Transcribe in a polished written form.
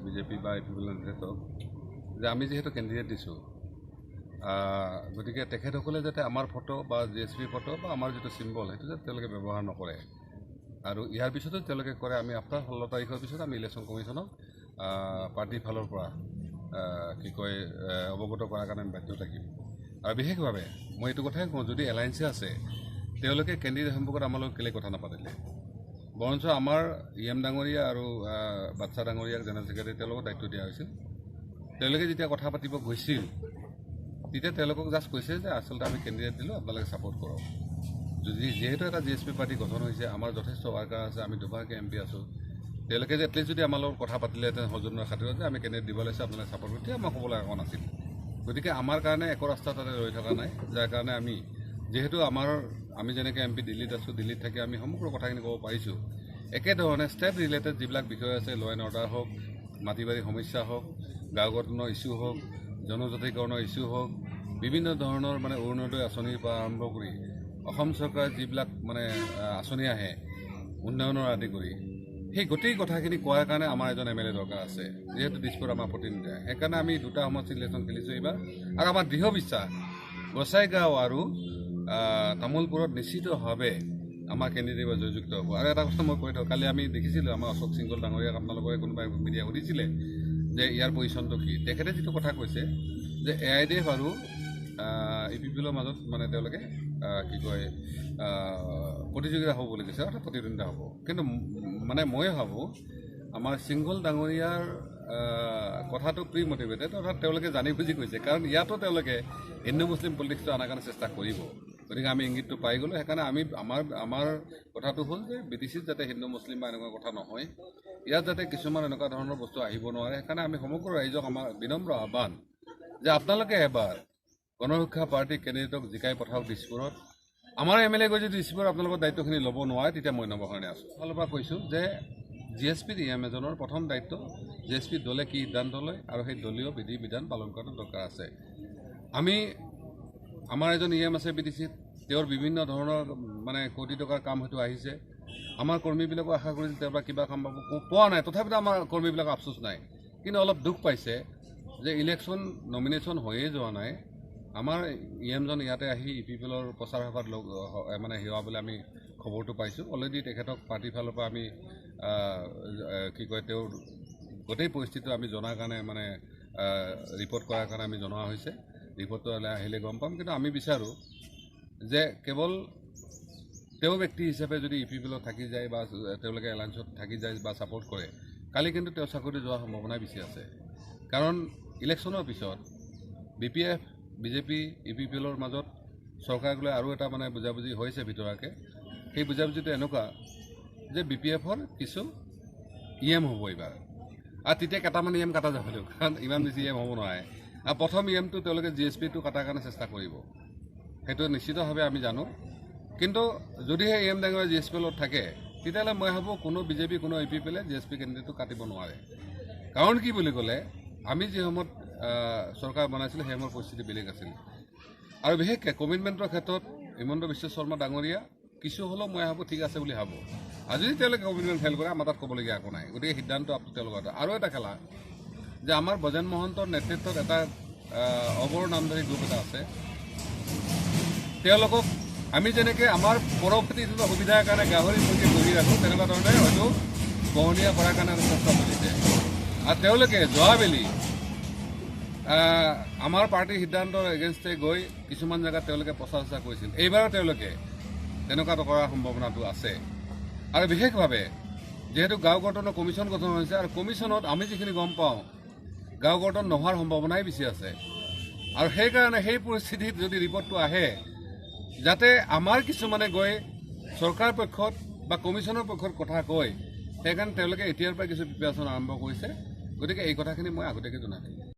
BJP বা ইপিপিএলৰ নেতৃত্বক যে আমি যেহেতু কেণ্ডিডেট দিছোঁ গতিকে তেখেতসকলে যাতে আমাৰ ফটো বা জিএছপি ফটো বা আমাৰ যিটো চিম্বল সেইটো যাতে তেওঁলোকে ব্যৱহাৰ নকৰে আৰু ইয়াৰ পিছতো তেওঁলোকে কৰে। আমি আফটাৰ 16 তাৰিখৰ পিছত আমি ইলেকশ্যন কমিশ্যনক পাৰ্টিৰ ফালৰ পৰা অৱগত কৰাৰ কাৰণে আমি বাধ্য থাকিম। আৰু বিশেষভাৱে মই এইটো কথাই কওঁ, যদি এলায়েন্সে আছে তেওঁলোকে কেণ্ডিডেট সম্পৰ্কত আমাৰ লগত কেলৈ কথা নাপাতিলে, বৰঞ্চ আমাৰ EM ডাঙৰীয়া আৰু বাচ্চা ডাঙৰীয়াক জেনেৰেল ছেক্ৰেটাৰী তেওঁলোকক দায়িত্ব দিয়া হৈছিল। তেওঁলোকে যেতিয়া কথা পাতিব গৈছিল তেতিয়া তেওঁলোকক জাষ্ট কৈছে যে আচলতে আমি কেণ্ডিডেট দিলোঁ, আপোনালোকে ছাপোৰ্ট কৰক। যিহেতু এটা জিএছপি পাৰ্টি গঠন হৈছে, আমাৰ যথেষ্ট ৱাৰ্কাৰ আছে, আমি দুগৰাকী MP আছোঁ, তেওঁলোকে যে এটলিষ্ট যদি আমাৰ লগত কথা পাতিলেহেঁতেন সৌজন্যৰ খাতিৰত যে আমি কেণ্ডিডেট দিব লাগিছে, আপোনালোকে ছাপোৰ্ট কৰি, তেতিয়া আমাৰ ক'বলৈ একো নাছিল। গতিকে আমাৰ কাৰণে একো ৰাস্তা তাতে ৰৈ থকা নাই, যাৰ কাৰণে যিহেতু আমি যেনেকৈ MP দিল্লীত আছোঁ, দিল্লীত থাকি আমি সমগ্ৰ কথাখিনি ক'ব পাৰিছোঁ। একেধৰণে ষ্টেট ৰিলেটেড যিবিলাক বিষয় আছে, ল এণ্ড অৰ্ডাৰ হওক, মাটি বাৰী সমস্যা হওক, গাঁও গঠনৰ ইছ্যু হওক, জনজাতিকৰণৰ ইছ্যু হওক, বিভিন্ন ধৰণৰ অৰুণোদয় আঁচনিৰ পৰা আৰম্ভ কৰি অসম চৰকাৰৰ যিবিলাক আঁচনি আহে উন্নয়নৰ আদি কৰি, সেই গোটেই কথাখিনি কোৱাৰ কাৰণে আমাৰ এজন MLA দৰকাৰ আছে, যিহেতু দিছপুৰ আমাৰ প্ৰতিনিধি। সেইকাৰণে আমি দুটা সমষ্টিত ইলেকশ্যন খেলিছোঁ এইবাৰ। আৰু আমাৰ দৃঢ় বিশ্বাস গোসাইগাঁও আৰু তামোলপুৰত নিশ্চিতভাৱে আমাৰ কেণ্ডিডেট জয়যুক্ত হ'ব। আৰু এটা কথা মই কৈ থওঁ, কালি আমি দেখিছিলোঁ আমাৰ অশোক সিংগল ডাঙৰীয়াক আপোনালোকে কোনোবাই মিডিয়া সুধিছিলে যে ইয়াৰ পজিশ্যনটো কি। তেখেতে যিটো কথা কৈছে যে AIDF আৰু ইপিপিএলৰ মাজত তেওঁলোকে প্ৰতিযোগিতা হ'ব বুলি কৈছে, অৰ্থাৎ প্ৰতিদ্বন্দ্বিতা হ'ব। কিন্তু মই ভাবোঁ আমাৰ সিংগল ডাঙৰীয়াৰ কথাটো প্ৰি মটিভেটেড, অৰ্থাৎ তেওঁলোকে জানি বুজি কৈছে, কাৰণ ইয়াতো তেওঁলোকে হিন্দু মুছলিম পলিটিক্সটো অনাৰ কাৰণে চেষ্টা কৰিব। গতিকে আমি ইংগিতটো পাই গ'লোঁ। সেইকাৰণে আমাৰ কথাটো হ'ল যে BTCত যাতে হিন্দু মুছলিম বা এনেকুৱা কথা নহয়, ইয়াত যাতে কিছুমান এনেকুৱা ধৰণৰ বস্তু আহিব নোৱাৰে। সেইকাৰণে আমি সমগ্ৰ ৰাইজক আমাৰ বিনম্ৰ আহ্বান যে আপোনালোকে এবাৰ গণৰক্ষা পাৰ্টীৰ কেণ্ডিডেটক জিকাই পঠাওক দিছপুৰত। আমাৰ MLA গৈ যদি দিছপুৰত আপোনালোকৰ দায়িত্বখিনি ল'ব নোৱাৰে, তেতিয়া মই নৱকাৰণে আছোঁ। ফালৰ পৰা কৈছোঁ যে GSPৰ EM এজনৰ প্ৰথম দায়িত্ব GSP দলে কি সিদ্ধান্ত লয় আৰু সেই দলীয় বিধি বিধান পালন কৰাটো দৰকাৰ আছে। আমাৰ এজন EM আছে BTCত, তেওঁৰ বিভিন্ন ধৰণৰ কোটি টকাৰ কাম হয়তো আহিছে। আমাৰ কৰ্মীবিলাকো আশা কৰিছিল তেওঁৰ পৰা কিবা কাম পোৱা নাই, তথাপিতো আমাৰ কৰ্মীবিলাকৰ আফচোচ নাই। কিন্তু অলপ দুখ পাইছে যে ইলেকশ্যন নমিনেশ্যন হৈয়ে যোৱা নাই, আমাৰ EMজন ইয়াতে আহি ইপিপিএলৰ প্ৰচাৰ সভাত হেৰুৱাবলৈ আমি খবৰটো পাইছোঁ। অলৰেডি তেখেতক পাৰ্টিৰ ফালৰ পৰা আমি তেওঁৰ গোটেই পৰিস্থিতিটো আমি জনাৰ কাৰণে ৰিপৰ্ট কৰাৰ কাৰণে আমি জনোৱা হৈছে। ৰিপৰ্টটো আহিলে গম পাম। কিন্তু আমি বিচাৰোঁ যে কেৱল তেওঁ ব্যক্তি হিচাপে যদি ইপিপিএলত থাকি যায় বা তেওঁলোকে এলায়েন্সত থাকি যায় বা ছাপোৰ্ট কৰে, কালি কিন্তু তেওঁ চাকৰি যোৱাৰ সম্ভাৱনা বেছি আছে। কাৰণ ইলেকশ্যনৰ পিছত BPF BJP ইপিপিএলৰ মাজত চৰকাৰক লৈ আৰু এটা বুজাবুজি হৈছে ভিতৰুৱাকৈ। সেই বুজাবুজিটো এনেকুৱা যে BPFৰ কিছু EM হ'ব এইবাৰ, আৰু তেতিয়া কেইটামান EM কাটা যাব লাগিব, কাৰণ ইমান বেছি EM হ'ব নোৱাৰে। আৰু প্ৰথম EMটো তেওঁলোকে GSPটো কাটাৰ কাৰণে চেষ্টা কৰিব, সেইটো নিশ্চিতভাৱে আমি জানো। কিন্তু যদিহে EM ডাঙৰীয়া GSPলত থাকে, তেতিয়াহ'লে মই ভাবোঁ কোনো BJP কোনো ইপিপিএলে GSP কেণ্ডিডেটটো কাটিব নোৱাৰে। কাৰণ কি বুলি ক'লে, আমি যি সময়ত চৰকাৰ বনাইছিলোঁ সেই সময়ৰ পৰিস্থিতি বেলেগ আছিল। আৰু বিশেষকৈ কমিটমেণ্টৰ ক্ষেত্ৰত হিমন্ত বিশ্ব শৰ্মা ডাঙৰীয়া কিছু হ'লেও মই ভাবোঁ ঠিক আছে বুলি ভাবোঁ। আৰু যদি তেওঁলোকে কমিটমেণ্ট ফেইল কৰে, আমাৰ তাত ক'বলগীয়া একো নাই। গতিকে সিদ্ধান্ত তেওঁলোকৰ আৰু এটা খেলা যে আমাৰ ব্ৰজেন মহন্তৰ নেতৃত্বত এটা অবৰ নামধাৰী গ্ৰুপ এটা আছে। তেওঁলোকক আমি যেনেকৈ আমাৰ পৰৱৰ্তী সুবিধাৰ কাৰণে গাহৰি মুৰ্গী ধৰি ৰাখোঁ, তেনেকুৱা ধৰণে হয়তো গহনীয়া কৰাৰ কাৰণে চেষ্টা চলিছে। আৰু তেওঁলোকে যোৱাবেলি আমাৰ পাৰ্টিৰ সিদ্ধান্তৰ এগেইনষ্টে গৈ কিছুমান জেগাত তেওঁলোকে প্ৰচাৰ কৰিছিল। এইবাৰো তেওঁলোকে তেনেকুৱা কৰাৰ সম্ভাৱনাটো আছে। আৰু বিশেষভাৱে যিহেতু গাঁও গঠনৰ কমিশ্যন গঠন হৈছে, আৰু কমিশ্যনত আমি যিখিনি গম পাওঁ গাঁও গঠন নোহোৱাৰ সম্ভাৱনাই বেছি আছে। আৰু সেইকাৰণে সেই পৰিস্থিতিত যদি ৰিপৰ্টটো আহে, যাতে আমাৰ কিছুমানে গৈ চৰকাৰ পক্ষত বা কমিশ্যনৰ পক্ষত কথা কয়, সেইকাৰণে তেওঁলোকে এতিয়াৰ পৰা কিছু প্ৰিপেৰেশ্যন আৰম্ভ কৰিছে। গতিকে এই কথাখিনি মই আগতীয়াকৈ জনাইছোঁ।